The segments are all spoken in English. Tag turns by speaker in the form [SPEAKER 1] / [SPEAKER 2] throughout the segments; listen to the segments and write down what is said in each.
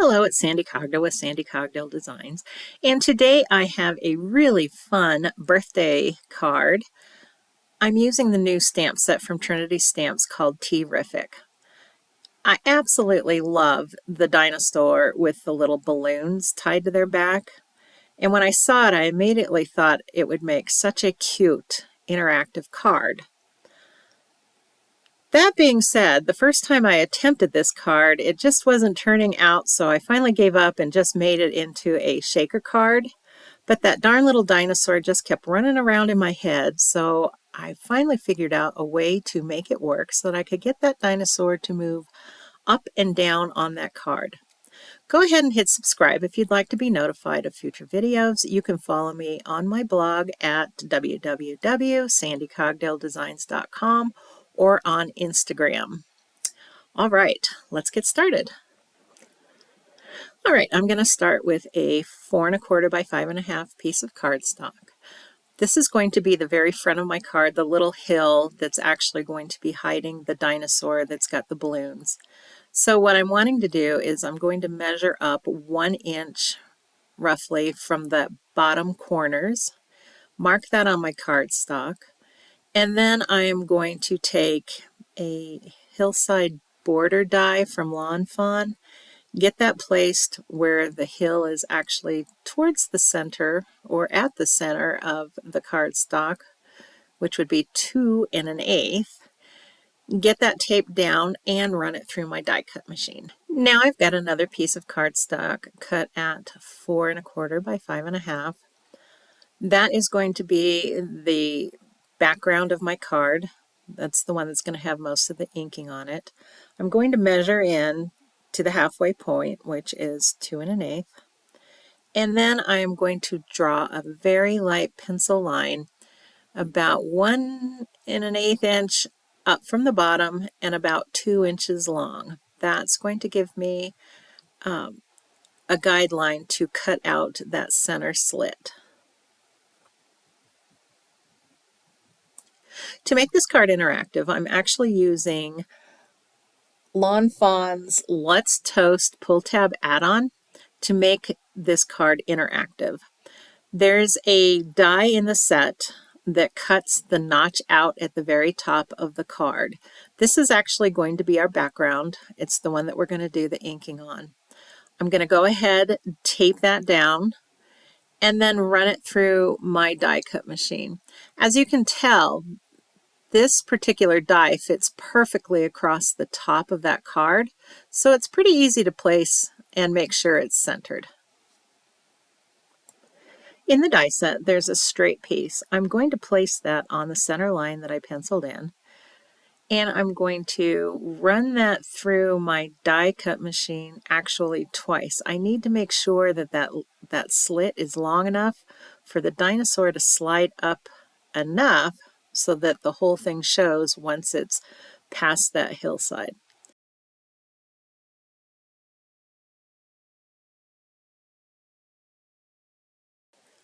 [SPEAKER 1] Hello, it's Sandy Cogdill with Sandy Cogdill Designs, and today I have a really fun birthday card. I'm using the new stamp set from Trinity Stamps called T-riffic. I absolutely love the dinosaur with the little balloons tied to their back, and when I saw it I immediately thought it would make such a cute interactive card. That being said, the first time I attempted this card, it just wasn't turning out, so I finally gave up and just made it into a shaker card. But that darn little dinosaur just kept running around in my head, so I finally figured out a way to make it work so that I could get that dinosaur to move up and down on that card. Go ahead and hit subscribe if you'd like to be notified of future videos. You can follow me on my blog at www.sandycogdilldesigns.com or on Instagram. All right, let's get started. All right, I'm going to start with a 4 1/4 by 5 1/2 piece of cardstock. This is going to be the very front of my card, the little hill that's actually going to be hiding the dinosaur that's got the balloons. So what I'm wanting to do is I'm going to measure up 1 inch roughly from the bottom corners, mark that on my cardstock, and then I am going to take a hillside border die from Lawn Fawn, get that placed where the hill is actually towards the center or at the center of the cardstock, which would be 2 1/8. Get that taped down and run it through my die cut machine. Now I've got another piece of cardstock cut at 4 1/4 by 5 1/2. That is going to be the background of my card. That's the one that's going to have most of the inking on it. I'm going to measure in to the halfway point, which is 2 1/8. And then I am going to draw a very light pencil line about 1 1/8 inch up from the bottom and about 2 inches long. That's going to give me a guideline to cut out that center slit. To make this card interactive, I'm actually using Lawn Fawn's Let's Toast pull tab add-on to make this card interactive. There's a die in the set that cuts the notch out at the very top of the card. This is actually going to be our background. It's the one that we're going to do the inking on. I'm going to go ahead, tape that down, and then run it through my die cut machine. As you can tell, this particular die fits perfectly across the top of that card, so it's pretty easy to place and make sure it's centered. In the die set, there's a straight piece. I'm going to place that on the center line that I penciled in, and I'm going to run that through my die cut machine actually twice. I need to make sure that that slit is long enough for the dinosaur to slide up enough so that the whole thing shows once it's past that hillside.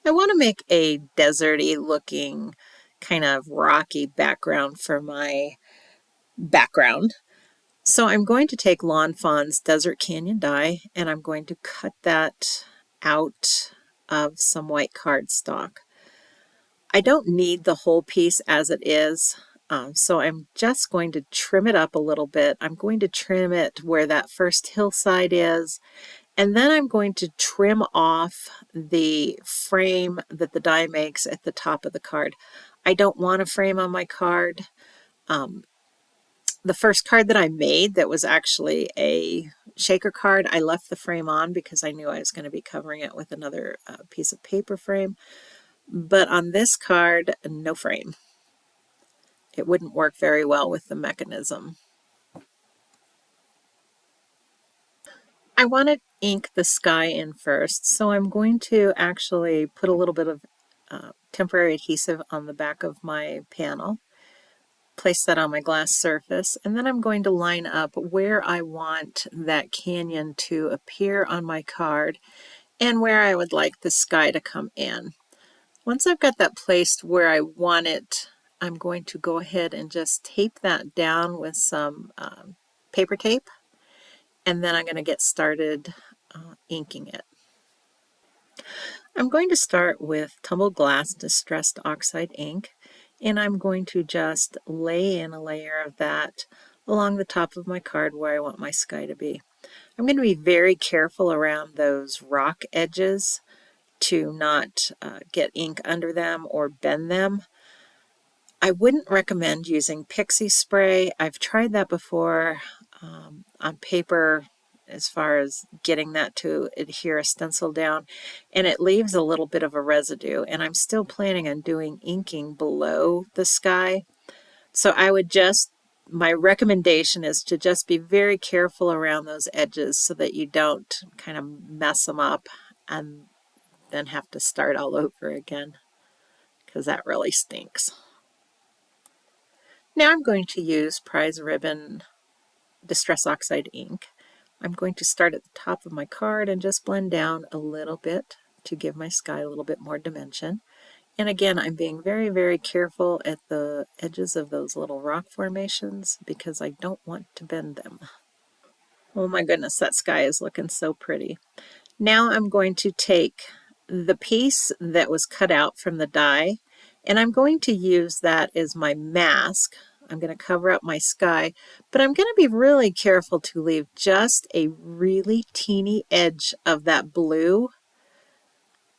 [SPEAKER 1] I want to make a deserty looking kind of rocky background for my background. So I'm going to take Lawn Fawn's Desert Canyon die and I'm going to cut that out of some white cardstock. I don't need the whole piece as it is, so I'm just going to trim it up a little bit. I'm going to trim it where that first hillside is, and then I'm going to trim off the frame that the die makes at the top of the card. I don't want a frame on my card. The first card that I made that was actually a shaker card, I left the frame on because I knew I was going to be covering it with another piece of paper frame. But on this card, no frame. It wouldn't work very well with the mechanism. I want to ink the sky in first, so I'm going to actually put a little bit of temporary adhesive on the back of my panel, place that on my glass surface, and then I'm going to line up where I want that canyon to appear on my card and where I would like the sky to come in. Once I've got that placed where I want it, I'm going to go ahead and just tape that down with some paper tape, and then I'm going to get started inking it. I'm going to start with Tumbled Glass Distressed Oxide ink, and I'm going to just lay in a layer of that along the top of my card where I want my sky to be. I'm going to be very careful around those rock edges to not get ink under them or bend them. I wouldn't recommend using pixie spray. I've tried that before on paper as far as getting that to adhere a stencil down, and it leaves a little bit of a residue, and I'm still planning on doing inking below the sky. So I would just, my recommendation is to just be very careful around those edges so that you don't kind of mess them up and then have to start all over again, because that really stinks. Now I'm going to use Prize Ribbon Distress Oxide ink. I'm going to start at the top of my card and just blend down a little bit to give my sky a little bit more dimension. And again, I'm being very, very careful at the edges of those little rock formations because I don't want to bend them. Oh my goodness, that sky is looking so pretty. Now I'm going to take the piece that was cut out from the die, and I'm going to use that as my mask. I'm going to cover up my sky, but I'm going to be really careful to leave just a really teeny edge of that blue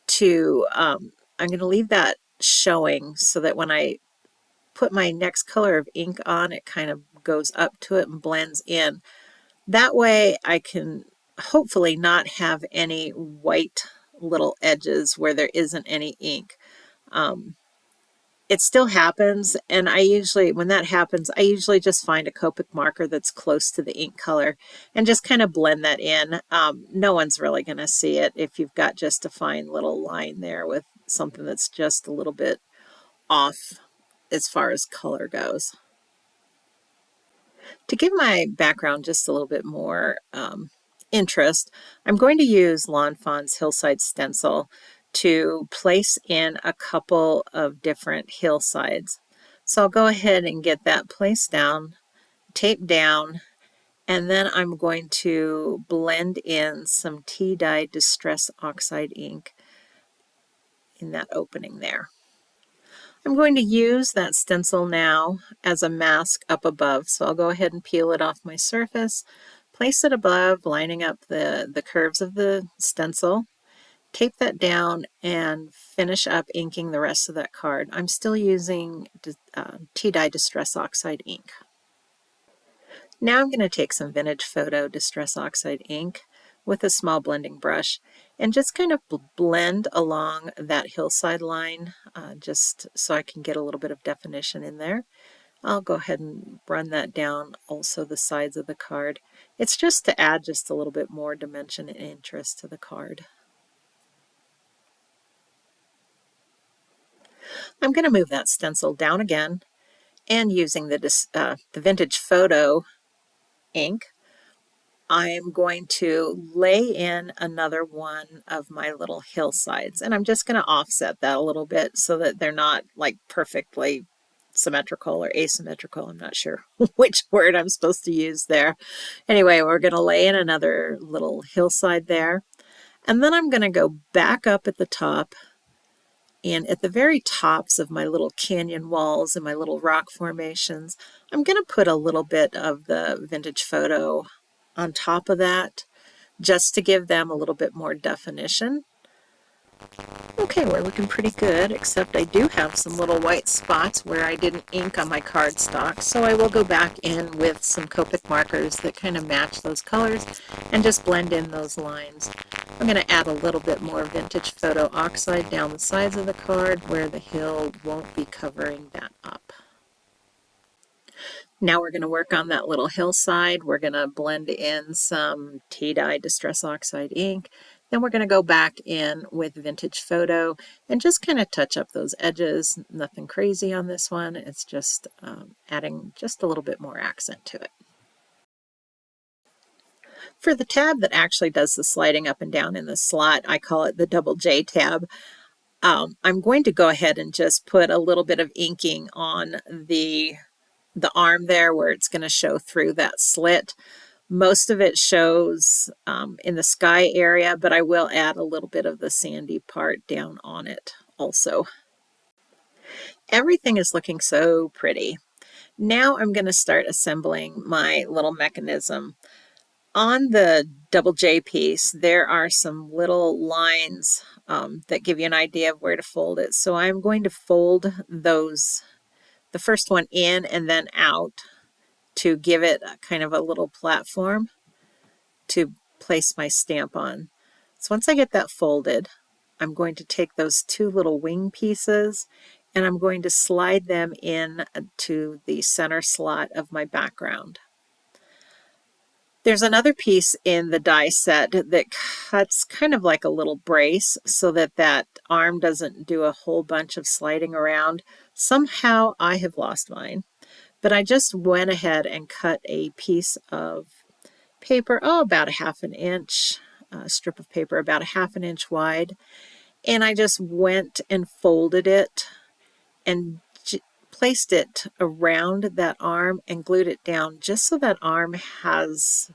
[SPEAKER 1] to, I'm going to leave that showing so that when I put my next color of ink on, it kind of goes up to it and blends in. That way I can hopefully not have any white little edges where there isn't any ink. It still happens, and when that happens, I usually just find a Copic marker that's close to the ink color and just kind of blend that in. No one's really going to see it if you've got just a fine little line there with something that's just a little bit off as far as color goes. To give my background just a little bit more interest, I'm going to use Lawn Fawn's Hillside Stencil to place in a couple of different hillsides. So I'll go ahead and get that placed down, taped down, and then I'm going to blend in some tea-dye Distress Oxide ink in that opening there. I'm going to use that stencil now as a mask up above, so I'll go ahead and peel it off my surface, place it above, lining up the curves of the stencil, tape that down, and finish up inking the rest of that card. I'm still using tea-dye Distress Oxide ink. Now I'm going to take some Vintage Photo Distress Oxide ink with a small blending brush and just kind of blend along that hillside line just so I can get a little bit of definition in there. I'll go ahead and run that down also the sides of the card. It's just to add just a little bit more dimension and interest to the card. I'm going to move that stencil down again, and using the Vintage Photo ink, I'm going to lay in another one of my little hillsides, and I'm just going to offset that a little bit so that they're not like perfectly symmetrical or asymmetrical. I'm not sure which word I'm supposed to use there. Anyway, we're going to lay in another little hillside there, and then I'm going to go back up at the top, and at the very tops of my little canyon walls and my little rock formations, I'm going to put a little bit of the Vintage Photo on top of that, just to give them a little bit more definition. Okay, we're looking pretty good, except I do have some little white spots where I didn't ink on my cardstock, so I will go back in with some Copic markers that kind of match those colors and just blend in those lines. I'm going to add a little bit more Vintage Photo Oxide down the sides of the card where the hill won't be covering that up. Now we're going to work on that little hillside. We're going to blend in some tea-dye Distress Oxide ink. Then we're going to go back in with Vintage Photo and just kind of touch up those edges. Nothing crazy on this one. It's just adding just a little bit more accent to it. For the tab that actually does the sliding up and down in the slot, I call it the double J tab. I'm going to go ahead and just put a little bit of inking on the arm there where it's going to show through that slit. Most of it shows in the sky area, but I will add a little bit of the sandy part down on it also. Everything is looking so pretty. Now I'm going to start assembling my little mechanism. On the double J piece, there are some little lines that give you an idea of where to fold it. So I'm going to fold those, the first one in and then out, to give it kind of a little platform to place my stamp on. So once I get that folded, I'm going to take those two little wing pieces and I'm going to slide them in to the center slot of my background. There's another piece in the die set that cuts kind of like a little brace so that that arm doesn't do a whole bunch of sliding around. Somehow I have lost mine, but I just went ahead and cut a piece of paper, about a ½ inch, a strip of paper about a ½ inch wide, and I just went and folded it and placed it around that arm and glued it down just so that arm has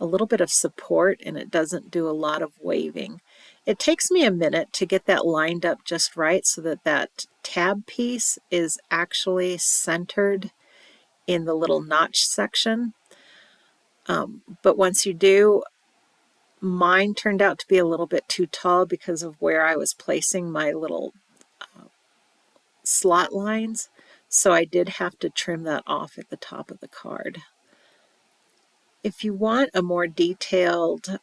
[SPEAKER 1] a little bit of support and it doesn't do a lot of waving. It takes me a minute to get that lined up just right so that that tab piece is actually centered in the little notch section. But once you do, mine turned out to be a little bit too tall because of where I was placing my little slot lines. So I did have to trim that off at the top of the card. If you want a more detailed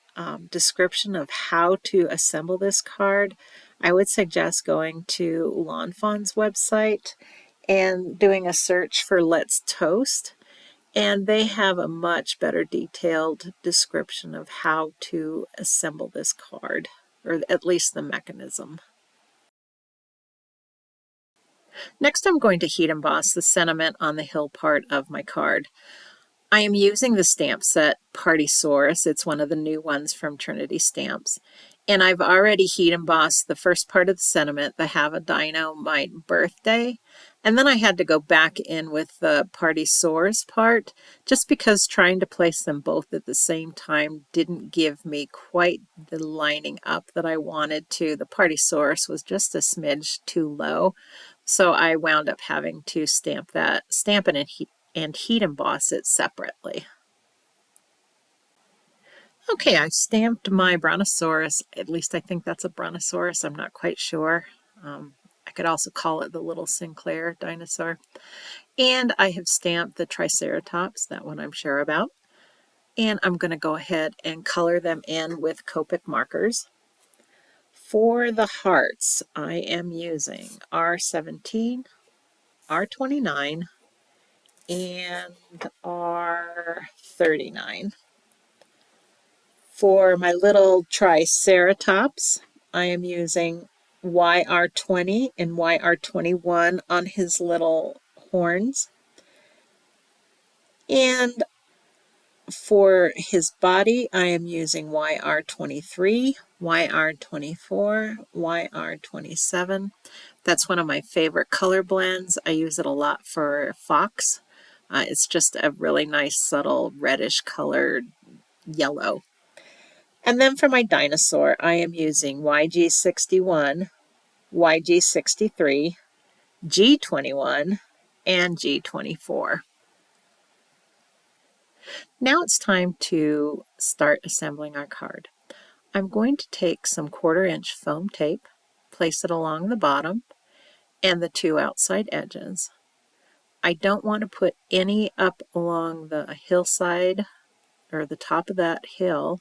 [SPEAKER 1] description of how to assemble this card, I would suggest going to Lawn Fawn's website and doing a search for Let's Toast. And they have a much better detailed description of how to assemble this card, or at least the mechanism. Next, I'm going to heat emboss the sentiment on the hill part of my card. I am using the stamp set Partysaurus. It's one of the new ones from Trinity Stamps. And I've already heat embossed the first part of the sentiment, the Have a Dynamite Birthday. And then I had to go back in with the Partysaurus part, just because trying to place them both at the same time didn't give me quite the lining up that I wanted to. The Partysaurus was just a smidge too low. So I wound up having to stamp it and heat emboss it separately. Okay, I stamped my Brontosaurus. At least I think that's a Brontosaurus. I'm not quite sure. I could also call it the little Sinclair dinosaur. And I have stamped the Triceratops, that one I'm sure about. And I'm going to go ahead and color them in with Copic markers. For the hearts, I am using R17, R29, and R39. For my little Triceratops, I am using YR20 and YR21 on his little horns. And for his body, I am using YR23, YR24, YR27. That's one of my favorite color blends. I use it a lot for fox. It's just a really nice, subtle, reddish colored yellow. And then for my dinosaur, I am using YG61, YG63, G21, and G24. Now it's time to start assembling our card. I'm going to take some 1/4 inch foam tape, place it along the bottom and the two outside edges. I don't want to put any up along the hillside or the top of that hill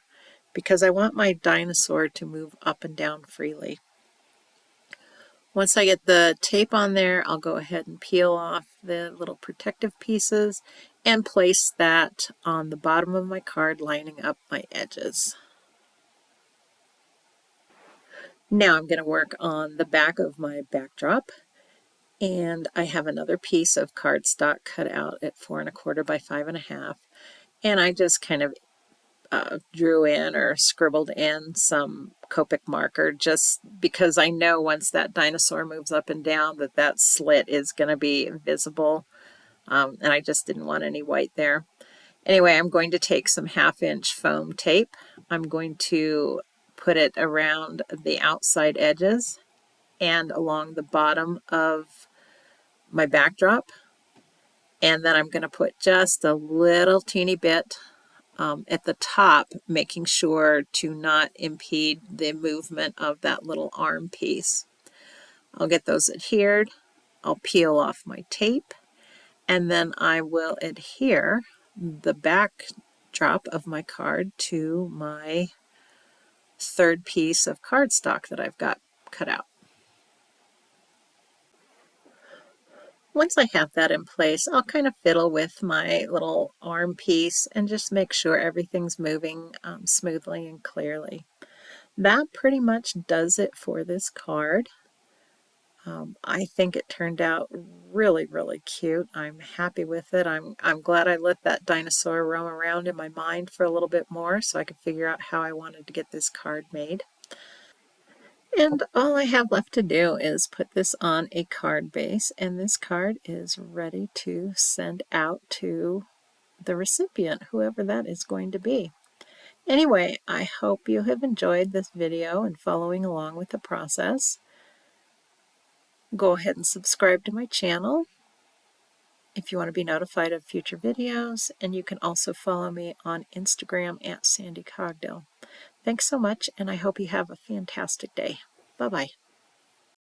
[SPEAKER 1] because I want my dinosaur to move up and down freely. Once I get the tape on there, I'll go ahead and peel off the little protective pieces and place that on the bottom of my card, lining up my edges. Now I'm going to work on the back of my backdrop, and I have another piece of cardstock cut out at 4 1/4 by 5 1/2, and I just kind of drew in or scribbled in some Copic marker just because I know once that dinosaur moves up and down that that slit is going to be visible, and I just didn't want any white there. Anyway, I'm going to take some 1/2-inch foam tape. I'm going to put it around the outside edges and along the bottom of my backdrop. And then I'm going to put just a little teeny bit at the top, making sure to not impede the movement of that little arm piece. I'll get those adhered. I'll peel off my tape, and then I will adhere the backdrop of my card to my third piece of cardstock that I've got cut out. Once I have that in place, I'll kind of fiddle with my little arm piece and just make sure everything's moving smoothly and clearly. That pretty much does it for this card. I think it turned out really, really cute. I'm happy with it. I'm glad I let that dinosaur roam around in my mind for a little bit more so I could figure out how I wanted to get this card made. And all I have left to do is put this on a card base, and this card is ready to send out to the recipient, whoever that is going to be. Anyway, I hope you have enjoyed this video and following along with the process. Go ahead and subscribe to my channel if you want to be notified of future videos, and you can also follow me on Instagram at Sandy Cogdill. Thanks so much, and I hope you have a fantastic day. Bye-bye.